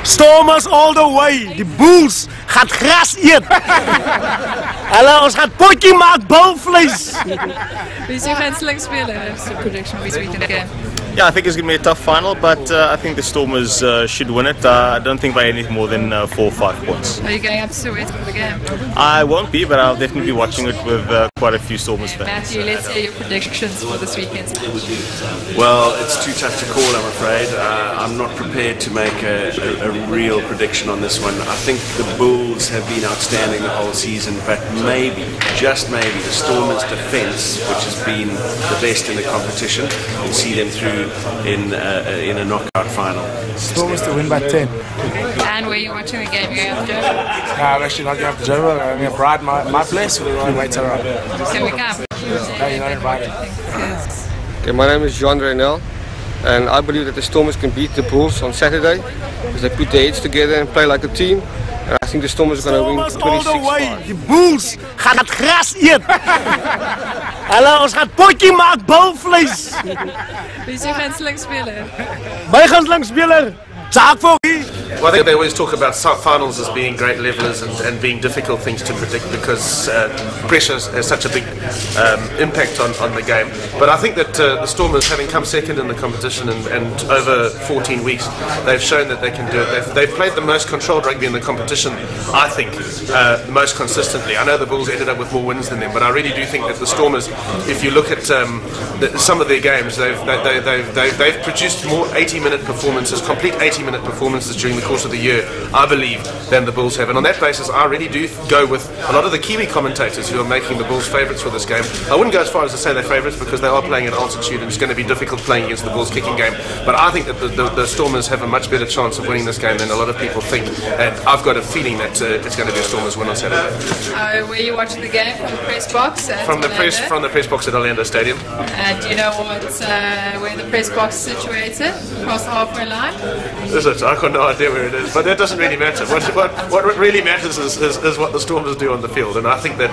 Stormers all the way. Die Bulls gaat gras eet. Hulle ons gaat potjie maak bulvleis. Wie is your gunsteling speler? Prediction this week in the game. Yeah, I think it's going to be a tough final, but I think the Stormers should win it. I don't think by anything more than 4 or 5 points. Are you going up to Soweto for the game? I won't be, but I'll definitely be watching it with quite a few Stormers fans. Matthew, let's hear your predictions for this weekend's match. Well, it's too tough to call, I'm afraid. I'm not prepared to make a real prediction on this one. I think the Bulls have been outstanding the whole season, but maybe, just maybe, the Stormers' defence, which has been the best in the competition, will see them through in a knockout final. Stormers to win by 10. And where are you watching the game? You're going to Joburg? No, I'm actually not going to Joburg. I'm going to Bride, my place, we're going to wait around. Can we come? No, you're not invited. Okay, my name is John Reynel, and I believe that the Stormers can beat the Bulls on Saturday because they put their heads together and play like a team. And I think the Stormers are going to win 26-5. Die Bulls gaan gras eet. Hulle ons gaat potjie maak bulvleis. Wie is your gunsteling speler? My gunsteling speler, Jacques Foggie. Well, I think they always talk about finals as being great levelers and being difficult things to predict because pressure has such a big impact on the game. But I think that the Stormers, having come second in the competition and over 14 weeks, they've shown that they can do it. They've played the most controlled rugby in the competition, I think, most consistently. I know the Bulls ended up with more wins than them, but I really do think that the Stormers, if you look at some of their games, they've produced more 80-minute performances, complete 80-minute performances during the course of the year, I believe, than the Bulls have. And on that basis, I really do go with a lot of the Kiwi commentators who are making the Bulls favourites for this game. I wouldn't go as far as to say they're favourites because they are playing at altitude and it's going to be difficult playing against the Bulls kicking game. But I think that the Stormers have a much better chance of winning this game than a lot of people think. And I've got a feeling that it's going to be a Stormers win on Saturday. Were you watching the game from the press box? From the press box at Orlando Stadium. Do you know where the press box is situated? Across the halfway line? Is it? I've got no idea where it is, but that doesn't really matter. What really matters is what the Stormers do on the field, and I think to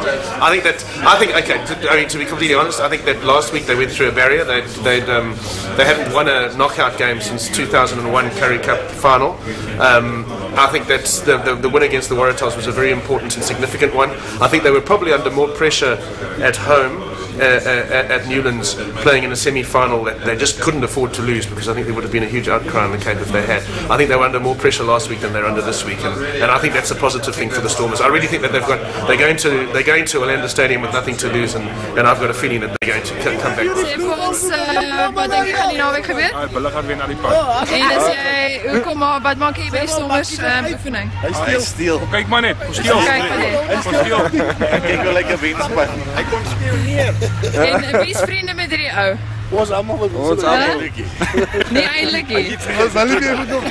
be completely honest, I think that last week they went through a barrier. They hadn't won a knockout game since 2001 Currie Cup final. I think that the win against the Waratahs was a very important and significant one. I think they were probably under more pressure at home. At Newlands, playing in a semi-final that they just couldn't afford to lose because I think there would have been a huge outcry on the Cape if they had. I think they were under more pressure last week than they're under this week, and I think that's a positive thing for the Stormers. I really think that they're going to Orlando Stadium with nothing to lose, and I've got a feeling that they're going to come back. Sê vir ons, wat dink jy gaan die naweek gebeur? Hulle gaan weer na die park. En wat maak jy by die Stormers oefening? Hy steel. Kyk maar net, steel. Kyk maar net. Kyk hoe lekker wenspan. Hy kom speel neer. En wie is vriende met hierdie ou? Ons almal. Nie eintlik nie. Ons al nie meer goed op.